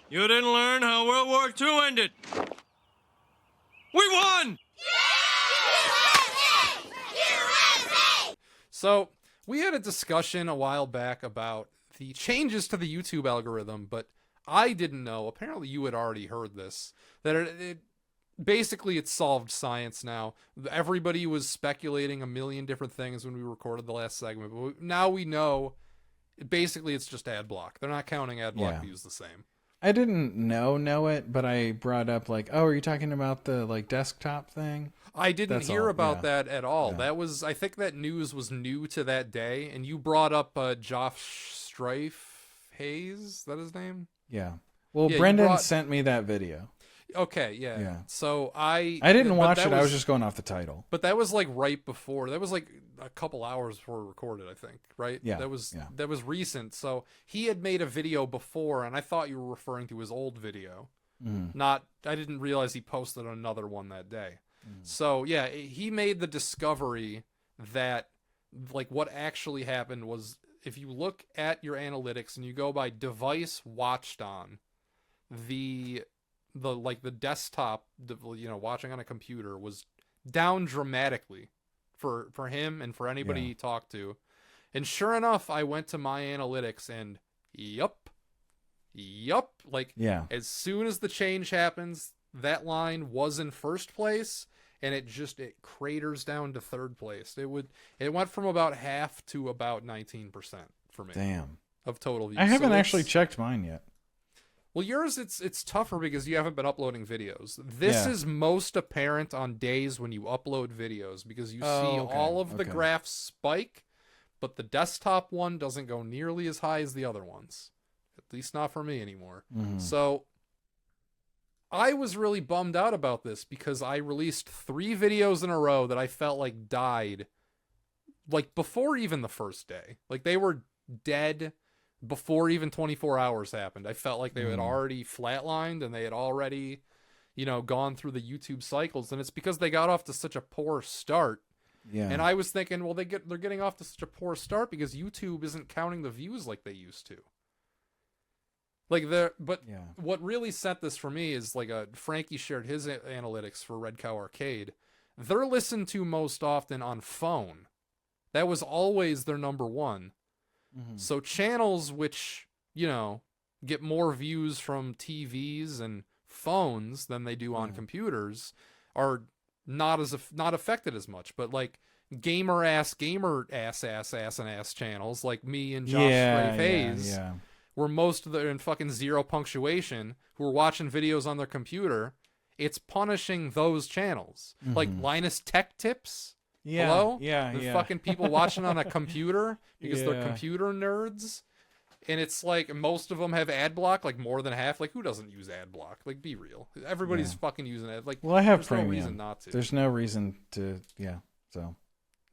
You didn't learn how World War II ended. We won! USA! USA! So, we had a discussion a while back about the changes to the YouTube algorithm, but I didn't know, apparently you had already heard this, that it basically it's solved science now. Everybody was speculating a million different things when we recorded the last segment, but now we know basically it's just ad block. They're not counting ad block views the same. I didn't know it, but I brought up like, oh, are you talking about the like desktop thing? I didn't hear about that at all. That was, I think that news was new to that day, and you brought up Josh Strife Hayes, is that his name? Yeah. Well, Brendan sent me that video. Okay, yeah. So I didn't watch it. I was just going off the title. But that was like right before. That was like a couple hours before we recorded, I think. Right? Yeah. That was recent. So he had made a video before, and I thought you were referring to his old video. I didn't realize he posted another one that day. So yeah, he made the discovery that like what actually happened was if you look at your analytics and you go by device watched on, the desktop, watching on a computer was down dramatically for him and for anybody he talked to. And sure enough, I went to my analytics and yup. Like as soon as the change happens, that line was in first place and it craters down to third place. It went from about half to about 19% for me. Damn. Of total views. I haven't actually checked mine yet. Well, yours, it's tougher because you haven't been uploading videos. This is most apparent on days when you upload videos because you see all of the graphs spike, but the desktop one doesn't go nearly as high as the other ones. At least not for me anymore. So I was really bummed out about this because I released 3 videos in a row that I felt like died like before even the first day. Like they were dead before even 24 hours happened. I felt like they had already flatlined and they had already, gone through the YouTube cycles. And it's because they got off to such a poor start. Yeah. And I was thinking, well, they're getting off to such a poor start because YouTube isn't counting the views like they used to. What really set this for me is like Frankie shared his analytics for Red Cow Arcade. They're listened to most often on phone. That was always their number one. So channels which, get more views from TVs and phones than they do on computers are not affected as much. But like gamer ass channels like me and Josh Hayes, where most of them in fucking zero punctuation, who are watching videos on their computer, it's punishing those channels. Like Linus Tech Tips. Hello? The fucking people watching on a computer because they're computer nerds. And it's like most of them have ad block, like more than half. Like who doesn't use ad block? Like be real. Everybody's fucking using it. Like I have there's premium. No reason not to. There's no reason to so.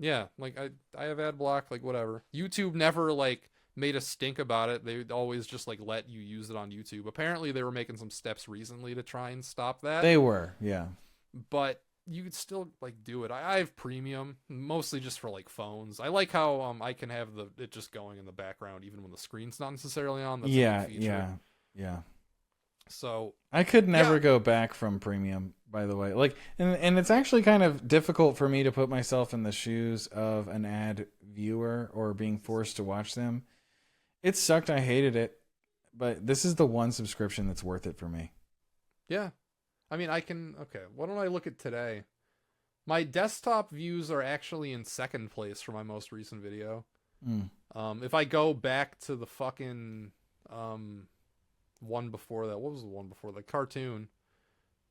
Yeah, like I have ad block, like whatever. YouTube never like made a stink about it. They always just like let you use it on YouTube. Apparently they were making some steps recently to try and stop that. They were, yeah. But you could still like do it. I have premium mostly just for like phones. I like how I can have it just going in the background even when the screen's not necessarily on. That's a good feature. Yeah. So I could never go back from premium, by the way. Like, and it's actually kind of difficult for me to put myself in the shoes of an ad viewer or being forced to watch them. It sucked. I hated it, but this is the one subscription that's worth it for me. Yeah. I mean, why don't I look at today? My desktop views are actually in second place for my most recent video. If I go back to the fucking one before that, what was the one before the cartoon?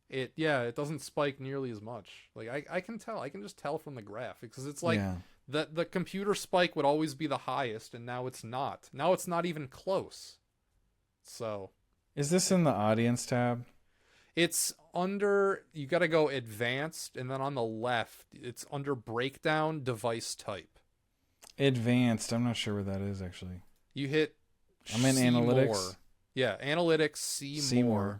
It doesn't spike nearly as much. Like I can just tell from the graph because it's like the computer spike would always be the highest and now it's not. Now it's not even close. So, is this in the audience tab? It's under, you got to go advanced, and then on the left, it's under breakdown device type. Advanced, I'm not sure where that is actually. You hit I'm in analytics. More. Yeah, analytics, see more.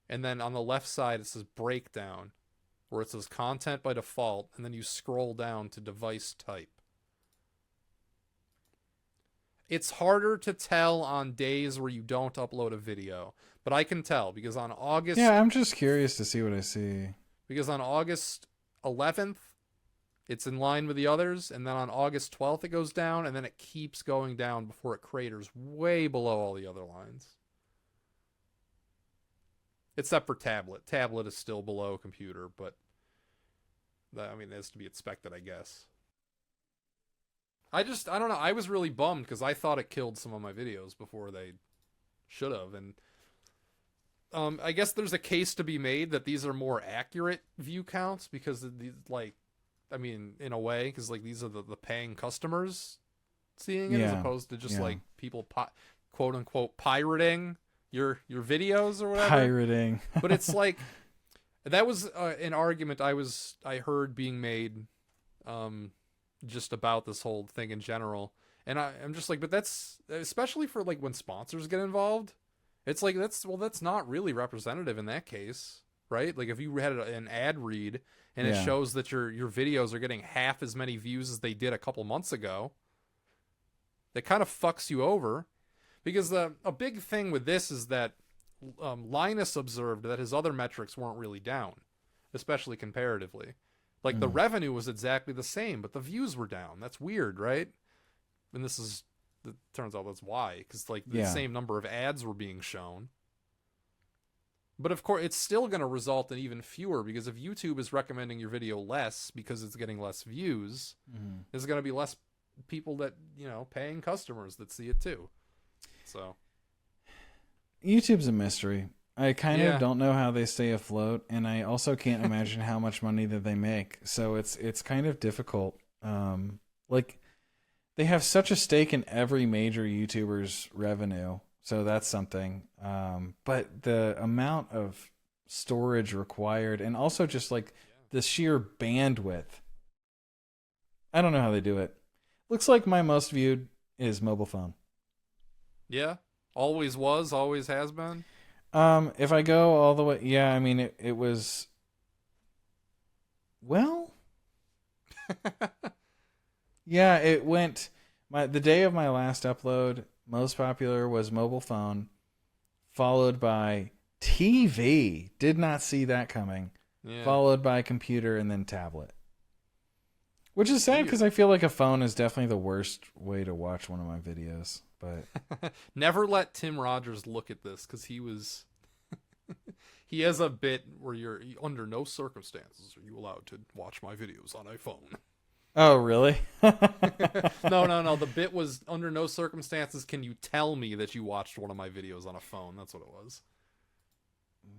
And then on the left side, it says breakdown, where it says content by default, and then you scroll down to device type. It's harder to tell on days where you don't upload a video, but I can tell because on August Yeah, I'm just curious to see what I see. because on August 11th it's in line with the others, and then on August 12th it goes down, and then it keeps going down before it craters way below all the other lines. Except for tablet. Tablet is still below computer, but I mean, that's to be expected, I guess. I don't know. I was really bummed because I thought it killed some of my videos before they should have. And I guess there's a case to be made that these are more accurate view counts because of these, like, I mean, in a way, because like these are the paying customers seeing it as opposed to just like people quote unquote pirating your videos or whatever. Pirating. But it's like that was an argument I heard being made just about this whole thing in general. And I'm just like, but that's especially for like when sponsors get involved. It's like that's not really representative in that case, right? Like if you had an ad read and it shows that your videos are getting half as many views as they did a couple months ago, that kind of fucks you over. Because a big thing with this is that Linus observed that his other metrics weren't really down, especially comparatively. Like the revenue was exactly the same, but the views were down. That's weird, right? And it turns out that's why, because like the same number of ads were being shown. But of course, it's still going to result in even fewer, because if YouTube is recommending your video less because it's getting less views, there's going to be less people that, paying customers that see it too. So YouTube's a mystery. I kind of don't know how they stay afloat, and I also can't imagine how much money that they make. So it's kind of difficult. Like they have such a stake in every major YouTuber's revenue, so that's something. But the amount of storage required, and also just like the sheer bandwidth, I don't know how they do it. Looks like my most viewed is mobile phone. Yeah, always was, always has been. If I go all the way, I mean, it was, well, it went, the day of my last upload, most popular was mobile phone, followed by TV. Did not see that coming. Yeah. Followed by computer and then tablet. Which is sad because I feel like a phone is definitely the worst way to watch one of my videos. But never let Tim Rogers look at this because he has a bit where you're under no circumstances are you allowed to watch my videos on iPhone. Oh, really? No. The bit was under no circumstances can you tell me that you watched one of my videos on a phone. That's what it was.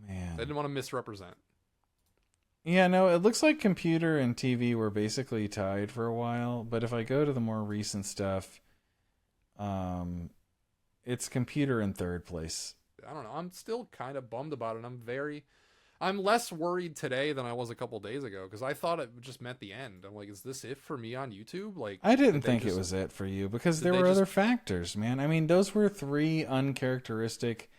Man. I didn't want to misrepresent. Yeah, no, it looks like computer and TV were basically tied for a while. But if I go to the more recent stuff, it's computer in third place. I don't know. I'm still kind of bummed about it. I'm less worried today than I was a couple days ago because I thought it just meant the end. I'm like, is this it for me on YouTube? Like, I didn't think it was it for you because there were other factors, man. I mean, those were 3 uncharacteristic,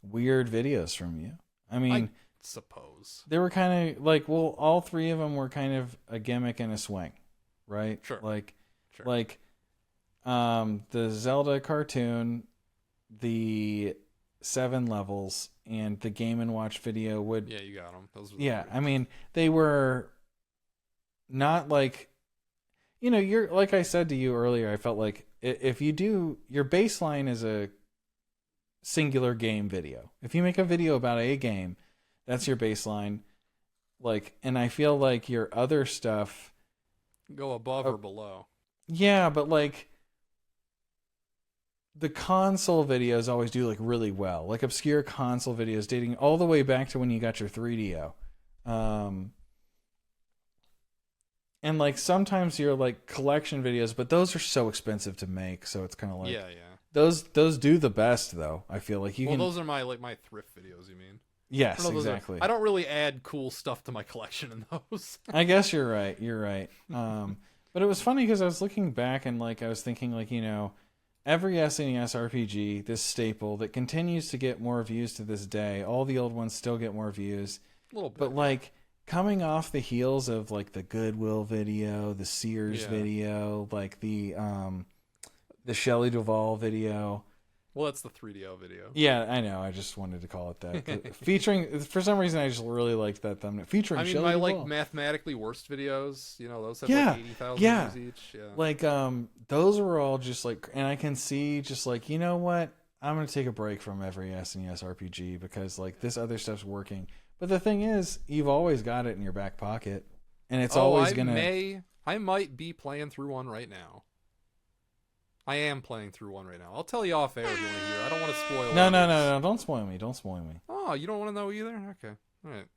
weird videos from you. I mean, I suppose they were kind of like, well, all 3 of them were kind of a gimmick and a swing, right? Sure. Like the Zelda cartoon, the 7 levels, and the Game & Watch video would... Yeah, you got them. Those were I mean, they were not like... you're like I said to you earlier, I felt like if you do... Your baseline is a singular game video. If you make a video about a game, that's your baseline. Like, and I feel like your other stuff... Go above or below. Yeah, but like... The console videos always do like really well, like obscure console videos dating all the way back to when you got your 3DO. And like sometimes you're like collection videos, but those are so expensive to make, so it's kind of like those do the best though. I feel like those are my thrift videos. You mean? Yes, exactly. I don't really add cool stuff to my collection in those. I guess you're right. But it was funny because I was looking back and like I was thinking like every SNES RPG, this staple that continues to get more views to this day. All the old ones still get more views. A little bit. But like coming off the heels of like the Goodwill video, the Sears video, like the the Shelley Duvall video. Well, that's the 3DO video. Yeah, I know. I just wanted to call it that. Featuring, for some reason, I just really liked that thumbnail. Featuring Shelley my Duvall. like mathematically worst videos, those have Yeah, like 80,000 yeah. views each. Yeah. Like, those were all just like, and I can see just like, you know what? I'm going to take a break from every SNES RPG because like this other stuff's working. But the thing is, you've always got it in your back pocket, and it's always going to... I might be playing through one right now. I am playing through one right now. I'll tell you off air if you want to hear. I don't want to spoil. No. Don't spoil me. Don't spoil me. Oh, you don't want to know either? Okay. All right.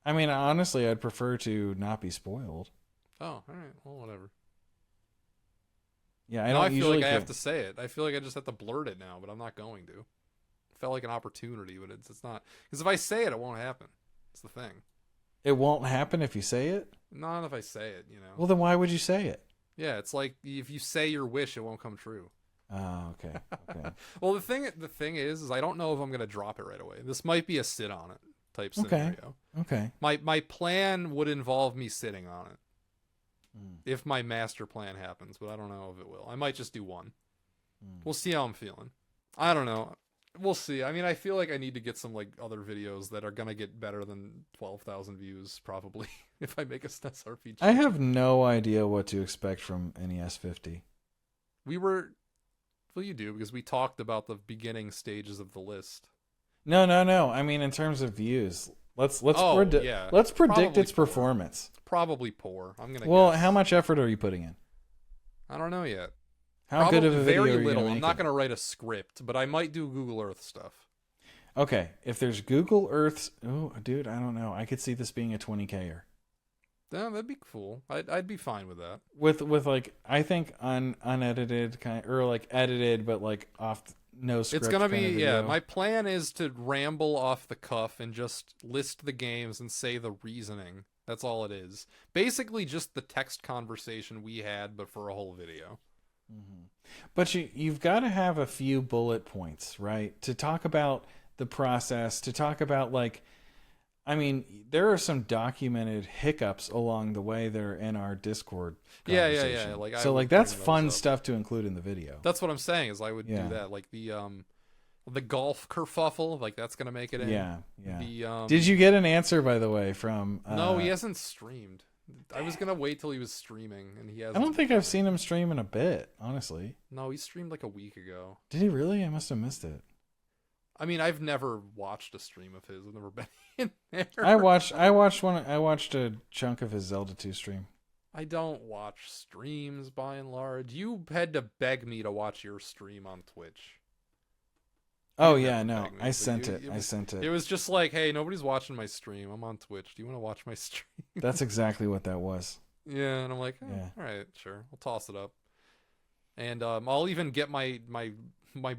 I mean, honestly, I'd prefer to not be spoiled. Oh, all right. Well, whatever. Yeah, I feel like I have to say it. I feel like I just have to blurt it now, but I'm not going to. It felt like an opportunity, but it's not. Because if I say it, it won't happen. It's the thing. It won't happen if you say it? Not if I say it, Well, then why would you say it? Yeah, it's like if you say your wish, it won't come true. Oh, okay. Well, the thing is I don't know if I'm gonna drop it right away. This might be a sit on it type scenario. Okay. My plan would involve me sitting on it if my master plan happens, but I don't know if it will. I might just do one. We'll see how I'm feeling. I don't know. We'll see. I mean, I feel like I need to get some like other videos that are gonna get better than 12,000 views probably if I make a SNES RPG. I have no idea what to expect from NES 50. Well, you do because we talked about the beginning stages of the list. No. I mean, in terms of views, let's predict Probably its performance. Probably poor. I'm gonna. Well, guess. how much effort are you putting in? I don't know yet. How good of a video very are you little. gonna I'm make not it? going to write a script, but I might do Google Earth stuff. Okay, if there's Google Earth's... Oh, dude, I don't know. I could see this being a 20K-er. Yeah, that'd be cool. I'd be fine with that. With like, I think unedited, or like edited, but like off... No script. It's gonna be video. My plan is to ramble off the cuff and just list the games and say the reasoning. That's all it is. Basically, just the text conversation we had, but for a whole video. But you've got to have a few bullet points, right? To talk about the process, to talk about like, I mean, there are some documented hiccups along the way there in our Discord conversation. Yeah. So like that's fun stuff to include in the video. That's what I'm saying is I would do that. Like the golf kerfuffle, like that's gonna make it in. Yeah. Did you get an answer by the way from? No, he hasn't streamed. I was gonna wait till he was streaming, and he hasn't. I don't think I've seen him stream in a bit, honestly. No, he streamed like a week ago. Did he really? I must have missed it. I mean, I've never watched a stream of his. I've never been in there. I watched a chunk of his Zelda 2 stream. I don't watch streams by and large. You had to beg me to watch your stream on Twitch. Oh yeah, no, I sent it. I sent it. It was just like, hey, nobody's watching my stream. I'm on Twitch. Do you want to watch my stream? That's exactly what that was. Yeah, and I'm like, Yeah. All right, sure, I'll toss it up. And I'll even get my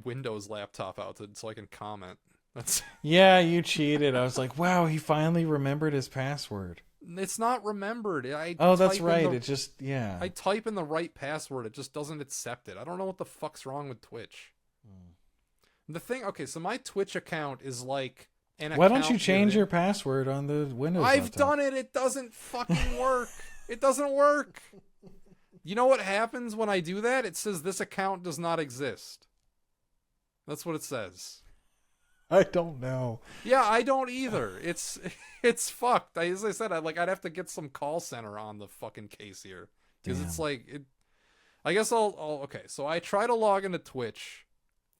Windows laptop out so I can comment. That's Yeah, you cheated. I was like, wow, he finally remembered his password. It's not remembered. That's right. It just I type in the right password. It just doesn't accept it. I don't know what the fuck's wrong with Twitch. The thing, okay, so my Twitch account is like an account. Why don't you change your password on the Windows I've laptop? done it. It doesn't fucking work. It doesn't work. You know what happens when I do that? It says this account does not exist. That's what it says. I don't know. Yeah, I don't either. It's fucked. As I said, I'd have to get some call center on the fucking case here because it's like it. I guess I'll okay. So I try to log into Twitch,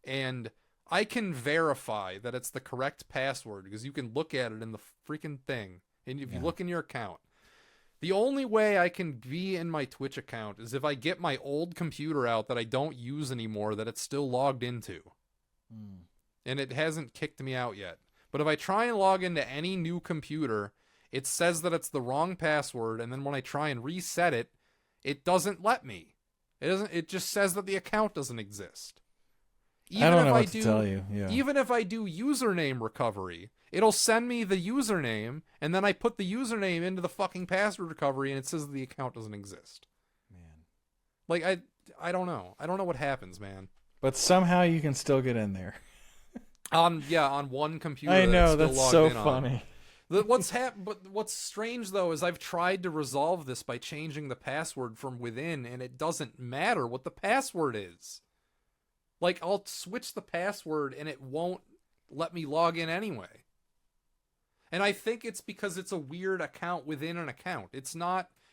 and I can verify that it's the correct password because you can look at it in the freaking thing. And if you look in your account, the only way I can be in my Twitch account is if I get my old computer out that I don't use anymore that it's still logged into. And it hasn't kicked me out yet. But if I try and log into any new computer, it says that it's the wrong password, and then when I try and reset it, it doesn't let me. It just says that the account doesn't exist. I don't know what to tell you. Yeah. Even if I do username recovery, it'll send me the username, and then I put the username into the fucking password recovery, and it says that the account doesn't exist. Man. Like, I don't know. I don't know what happens, man. But somehow you can still get in there. On one computer. I know, that that's so funny. But what's strange though is I've tried to resolve this by changing the password from within, and it doesn't matter what the password is. Like, I'll switch the password and it won't let me log in anyway. And I think it's because it's a weird account within an account. It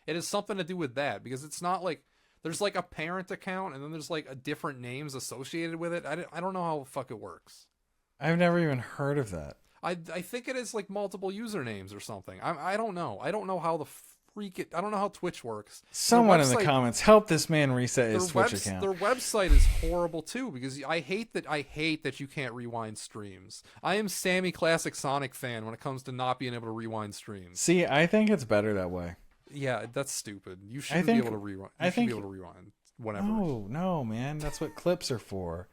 has something to do with that, because it's not like there's like a parent account and then there's like a different names associated with it. I don't know how the fuck it works. I've never even heard of that. I think it is like multiple usernames or something. I don't know. I don't know how the I don't know how Twitch works. Someone in the comments, help this man reset his Twitch account. Their website is horrible too, because I hate that you can't rewind streams. I am Sammy Classic Sonic fan when it comes to not being able to rewind streams. See, I think it's better that way. Yeah, that's stupid. You shouldn't be able to rewind. You should be able to rewind whenever. No, man. That's what clips are for.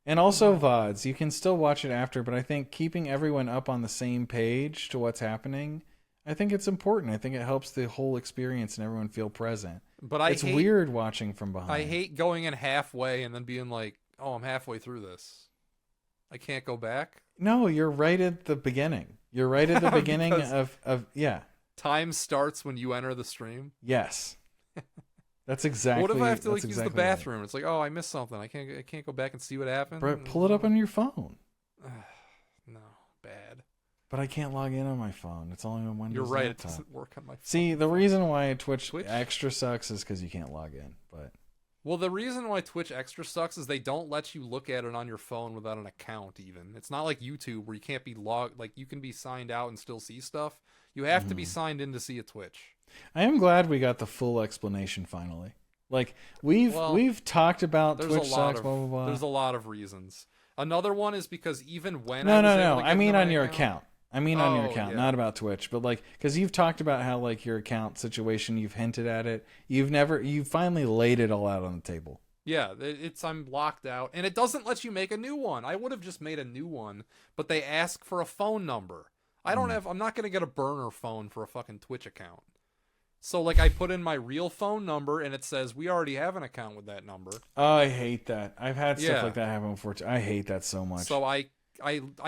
And also VODs. You can still watch it after, but I think keeping everyone up on the same page to what's happening, I think it's important. I think it helps the whole experience and everyone feel present. But it's weird watching from behind. I hate going in halfway and then being like, oh, I'm halfway through this. I can't go back? No, you're right at the beginning. You're right at the beginning of yeah. Time starts when you enter the stream? Yes. That's exactly. What if I have to use the bathroom? Right. It's like, oh, I missed something. I can't go back and see what happened. Bro, pull it up on your phone. No, bad. But I can't log in on my phone. It's only on Windows. You're right. Laptop. It doesn't work on my phone. See, the reason why Twitch Extra sucks is because you can't log in. But well, the reason why Twitch Extra sucks is they don't let you look at it on your phone without an account. Even it's not like YouTube where you can't be logged. Like you can be signed out and still see stuff. You have to be signed in to see a Twitch. I am glad we got the full explanation finally. Like we've talked about Twitch sucks, blah blah blah. There's a lot of reasons. Another one is because even when no, I mean on your account. I mean on your account, not about Twitch, but like because you've talked about how like your account situation, you've hinted at it. You finally laid it all out on the table. Yeah, I'm locked out, and it doesn't let you make a new one. I would have just made a new one, but they ask for a phone number. I'm not gonna get a burner phone for a fucking Twitch account. So like I put in my real phone number and it says we already have an account with that number. Oh, I hate that. I've had stuff like that happen before too. I hate that so much. So I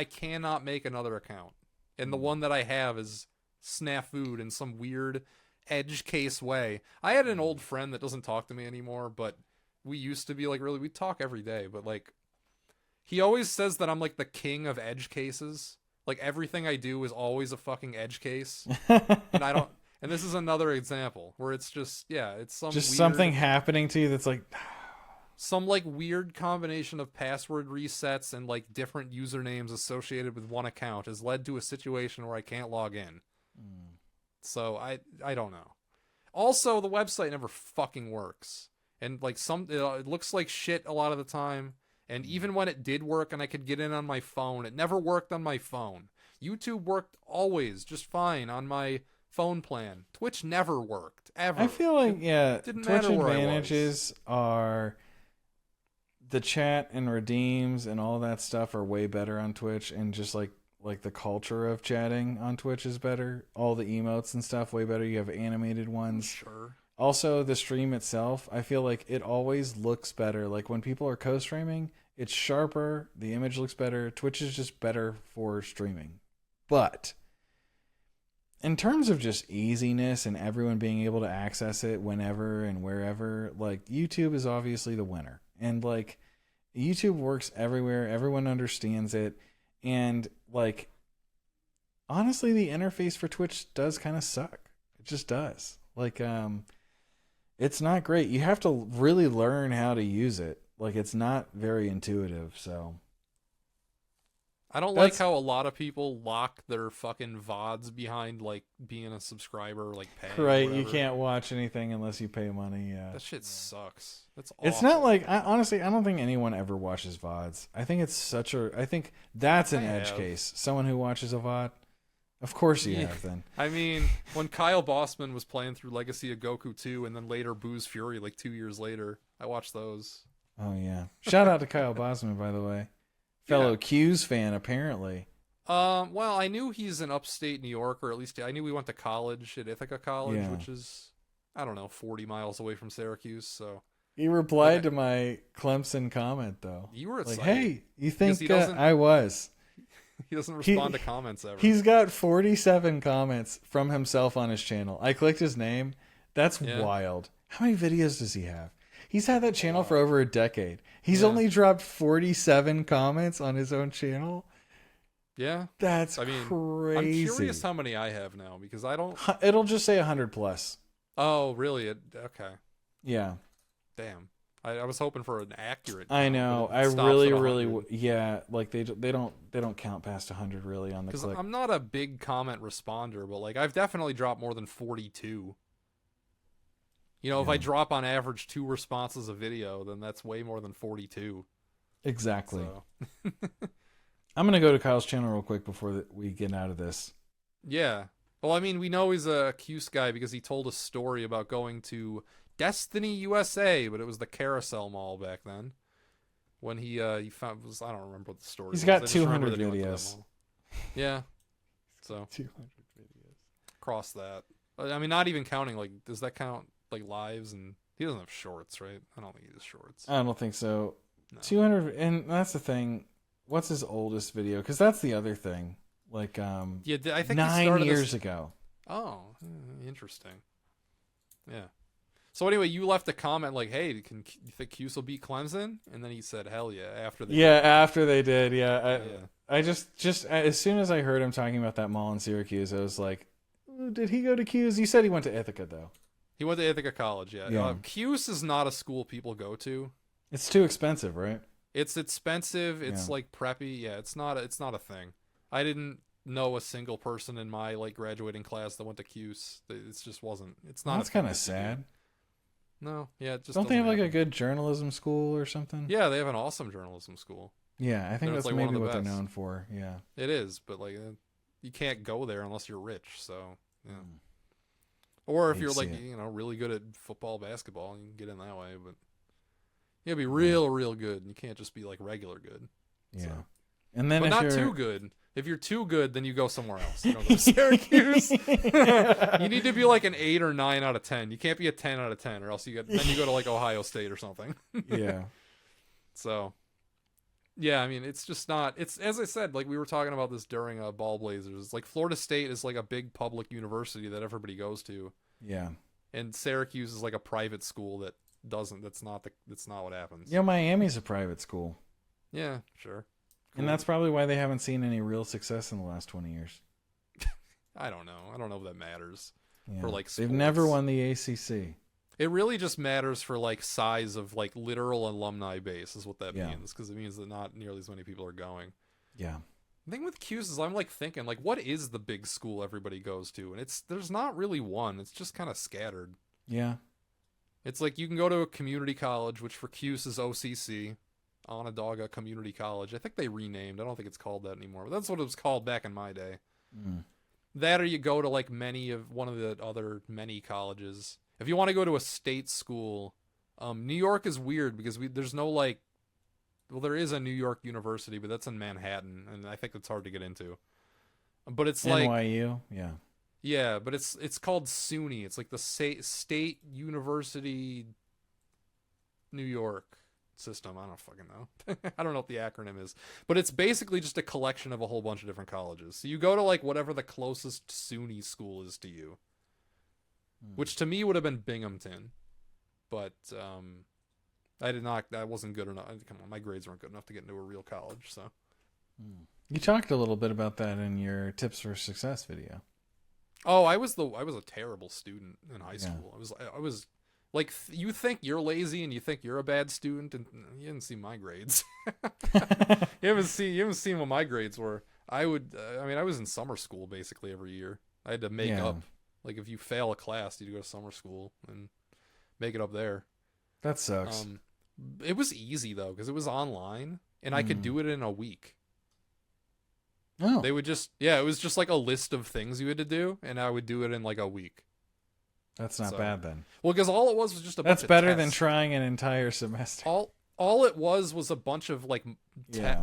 cannot make another account. And the one that I have is snafu'd in some weird edge case way. I had an old friend that doesn't talk to me anymore, but we used to be like we talk every day, but like he always says that I'm like the king of edge cases. Like everything I do is always a fucking edge case. And I don't. And this is another example where it's just it's something happening to you that's like some like weird combination of password resets and like different usernames associated with one account has led to a situation where I can't log in. So I don't know. Also, the website never fucking works. And like it looks like shit a lot of the time. And even when it did work and I could get in on my phone, it never worked on my phone. YouTube worked always just fine on my phone plan. Twitch never worked ever. I feel like didn't Twitch matter where advantages are the chat and redeems and all that stuff are way better on Twitch, and just like the culture of chatting on Twitch is better. All the emotes and stuff way better. You have animated ones. Sure. Also, the stream itself, I feel like it always looks better. Like when people are co-streaming, it's sharper, the image looks better. Twitch is just better for streaming. But in terms of just easiness and everyone being able to access it whenever and wherever, like YouTube is obviously the winner. And like YouTube works everywhere. Everyone understands it. And like, honestly, the interface for Twitch does kind of suck. It just does. Like, it's not great. You have to really learn how to use it. Like, it's not very intuitive. So I don't like how a lot of people lock their fucking VODs behind like being a subscriber, like paying. Right, you can't watch anything unless you pay money. Yeah, that shit sucks. That's awful. It's not like honestly, I don't think anyone ever watches VODs. I think it's I think that's an edge case. Someone who watches a VOD. Of course you have then. I mean, when Kyle Bosman was playing through Legacy of Goku 2 and then later Boo's Fury like 2 years later, I watched those. Oh yeah. Shout out to Kyle Bosman, by the way. Fellow Q's fan, apparently. Well, I knew he's in upstate New York, or at least I knew he went to college at Ithaca College, which is, I don't know, 40 miles away from Syracuse. So he replied to my Clemson comment, though. You were like, "Hey, you think I was?" He doesn't respond to comments ever. He's got 47 comments from himself on his channel. I clicked his name. That's wild. How many videos does he have? He's had that channel for over a decade. He's only dropped 47 comments on his own channel. Yeah. That's crazy. I'm curious how many I have now because I don't... It'll just say 100 plus. Oh, really? Okay. Yeah. Damn. I was hoping for an accurate. I know. I really, like they don't count past 100 really on the click. I'm not a big comment responder, but like I've definitely dropped more than 42. You know, if I drop on average 2 responses a video, then that's way more than 42. Exactly. So. I'm gonna go to Kyle's channel real quick before we get out of this. Yeah. Well, I mean, we know he's a Cuse guy because he told a story about going to Destiny USA, but it was the Carousel Mall back then. When he found I don't remember what the story. He's got 200 videos. Yeah. So 200 videos. Cross that. I mean, not even counting like does that count like lives? And he doesn't have shorts, right? I don't think he has shorts. I don't think so. No. 200, and that's the thing. What's his oldest video? Because that's the other thing. Like I think 9 years ago. Oh, interesting. Yeah. So anyway, you left a comment like, "Hey, you think Cuse will beat Clemson?" And then he said, "Hell yeah!" After they after they did, I just as soon as I heard him talking about that mall in Syracuse, I was like, "Did he go to Cuse?" You said he went to Ithaca though. He went to Ithaca College. Yeah. Cuse is not a school people go to. It's too expensive, right? It's expensive. It's like preppy. Yeah, it's not a thing. I didn't know a single person in my like graduating class that went to Cuse. It just wasn't. It's not. That's kind of sad. No, yeah, it just don't they have happen. like a good journalism school or something? Yeah, they have an awesome journalism school. Yeah, I think that's like maybe what they're known for. Yeah, it is, but like you can't go there unless you're rich. So yeah, or if you're like really good at football, basketball, you can get in that way. But you gotta be real good. You can't just be like regular good. Yeah, so. And then but if not you're too good. If you're too good, then you go somewhere else. You don't go to Syracuse. You need to be like an 8 or 9 out of 10. You can't be a 10 out of 10, or else then you go to like Ohio State or something. Yeah. So, yeah, I mean, it's just not. It's as I said, like we were talking about this during Ball Blazers. Like Florida State is like a big public university that everybody goes to. Yeah. And Syracuse is like a private school that doesn't. That's not what happens. Yeah, Miami's a private school. Yeah, sure. Cool. And that's probably why they haven't seen any real success in the last 20 years. I don't know. I don't know if that matters Yeah. for like sports. They've never won the ACC. It really just matters for like size of like literal alumni base is what that means, because it means that not nearly as many people are going. Yeah. The thing with Cuse is I'm like thinking like what is the big school everybody goes to, and there's not really one. It's just kind of scattered. Yeah. It's like you can go to a community college, which for Cuse is OCC. Onondaga Community College. I think they renamed. I don't think it's called that anymore. But that's what it was called back in my day. That or you go to like one of the other many colleges. If you want to go to a state school, New York is weird because there's no like, well, there is a New York University, but that's in Manhattan, and I think it's hard to get into. But it's like NYU, yeah. Yeah, but it's called SUNY. It's like the State University New York system. I don't fucking know. I don't know what the acronym is, but it's basically just a collection of a whole bunch of different colleges. So you go to like whatever the closest SUNY school is to you, which to me would have been Binghamton, but that wasn't good enough. Come on, my grades weren't good enough to get into a real college. So you talked a little bit about that in your tips for success video. Oh, I was a terrible student in high school. I was like, you think you're lazy and you think you're a bad student, and you didn't see my grades. You haven't seen what my grades were. I was in summer school basically every year. I had to make up. Like if you fail a class, you go to summer school and make it up there. That sucks. It was easy though because it was online and I could do it in a week. Oh, they would it was just like a list of things you had to do, and I would do it in like a week. That's not bad then. Well, because all it was just a bunch of That's better tests. than trying an entire semester. All it was a bunch of like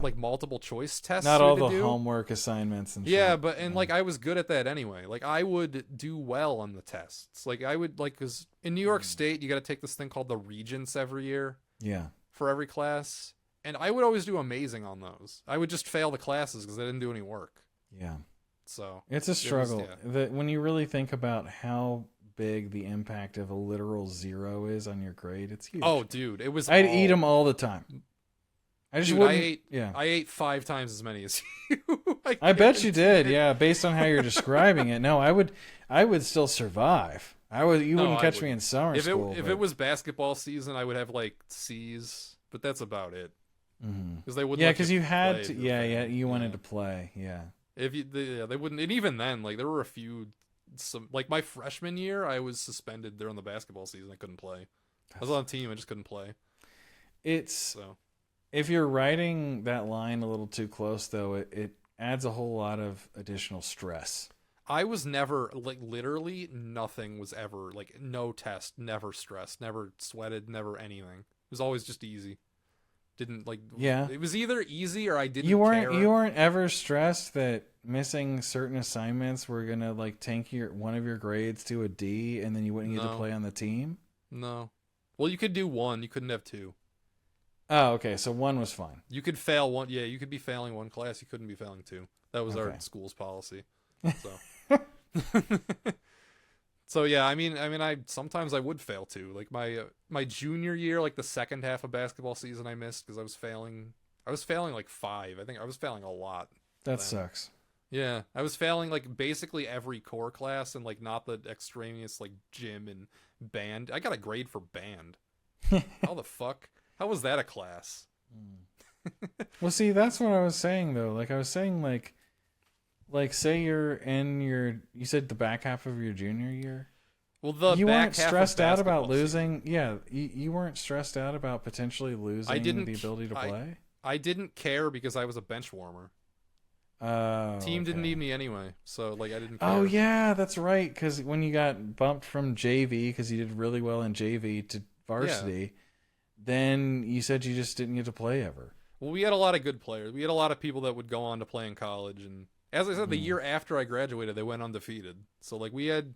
like multiple choice tests. Not all the homework assignments and shit. But like I was good at that anyway. Like I would do well on the tests. Like I would because in New York State you got to take this thing called the Regents every year. Yeah. For every class, And I would always do amazing on those. I would just fail the classes because I didn't do any work. Yeah. So it's a struggle. Yeah. When you really think about how big the impact of a literal 0 is on your grade, it's huge. Oh, dude, it was. I'd eat them all the time. I just wouldn't. I ate 5 times as many as you. I bet you did. Yeah, based on how you're describing it. No, I would still survive. You wouldn't catch me in summer school. If it was basketball season, I would have like C's, but that's about it. Because they wouldn't. Yeah, because you had to. Yeah, you wanted to play. Yeah. They wouldn't, and even then, like there were a few, like my freshman year, I was suspended during the basketball season. I couldn't play. I was on a team, I just couldn't play. If you're writing that line a little too close, though, it adds a whole lot of additional stress. I was never, like, literally nothing was ever, like, no test, never stressed, never sweated, never anything. It was always just easy. Didn't, like, yeah. It was either easy or I didn't care. You weren't ever stressed that missing certain assignments were going to, like, tank one of your grades to a D and then you wouldn't get to play on the team? No. Well, you could do 1, you couldn't have 2. Oh, okay, so 1 was fine. You could fail 1, yeah, you could be failing 1 class, you couldn't be failing 2. That was our school's policy. So... So yeah, I mean, I sometimes I would fail too. Like my junior year, like the second half of basketball season, I missed because I was failing. I was failing like 5. I think I was failing a lot. That sucks. Yeah, I was failing like basically every core class and like not the extraneous like gym and band. I got a grade for band. How the fuck? How was that a class? Well, see, that's what I was saying though. Like I was saying, like say you're in you said the back half of your junior year. Well, you weren't stressed out about losing. Yeah, you weren't stressed out about potentially losing the ability to play. I didn't care because I was a bench warmer. Team didn't need me anyway, so like I didn't care. Oh yeah, that's right. Because when you got bumped from JV because you did really well in JV to varsity, then you said you just didn't get to play ever. Well, we had a lot of good players. We had a lot of people that would go on to play in college, and as I said, the year after I graduated, they went undefeated. So like we had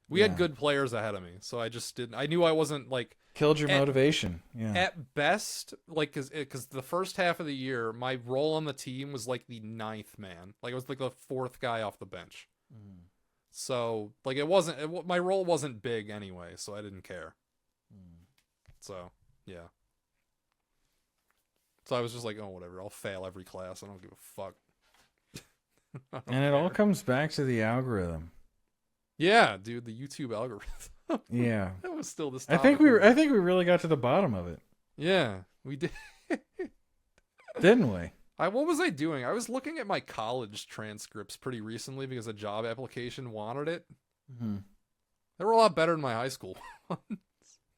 good players ahead of me. So I just didn't. I knew I wasn't like killed your motivation. Yeah. At best, like because the first half of the year, my role on the team was like the 9th man. Like I was like the 4th guy off the bench. So like my role wasn't big anyway. So I didn't care. So yeah. So I was just like, oh whatever, I'll fail every class. I don't give a fuck. And it all comes back to the algorithm. Yeah, dude, the YouTube algorithm. Yeah, that was still this. I think we really got to the bottom of it. Yeah, we did, didn't we? What was I doing? I was looking at my college transcripts pretty recently because a job application wanted it. They were a lot better than my high school ones.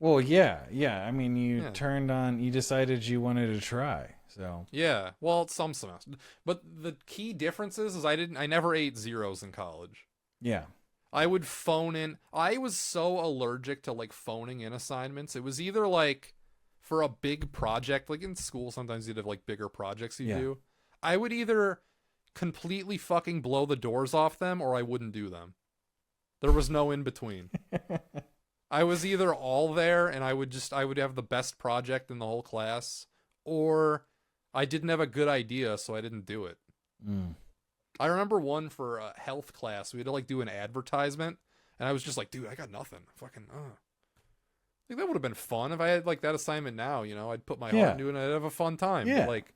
Well, yeah. I mean, you decided you wanted to try. So yeah, well, some semester, but the key difference is I never ate 0s in college. Yeah, I would phone in. I was so allergic to like phoning in assignments. It was either like for a big project, like in school, sometimes you'd have like bigger projects you do. I would either completely fucking blow the doors off them or I wouldn't do them. There was no in between. I was either all there and I would have the best project in the whole class, or I didn't have a good idea, so I didn't do it. I remember one for a health class. We had to like do an advertisement, and I was just like, dude, I got nothing. Fucking, like that would have been fun if I had like that assignment now. You know, I'd put my heart into it and I'd have a fun time. Yeah. But, like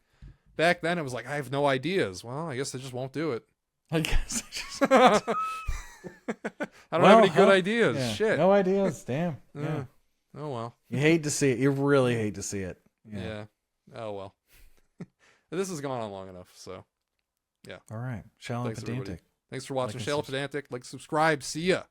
back then, it was like I have no ideas. Well, I guess I just won't do it. I guess. I don't have any good ideas. Yeah. Shit. No ideas. Damn. Yeah. Oh well. You hate to see it. You really hate to see it. Yeah. Oh well. This has gone on long enough, so yeah. All right. Shallow and Pedantic. Thanks for watching Shallow Pedantic. Like, subscribe. See ya.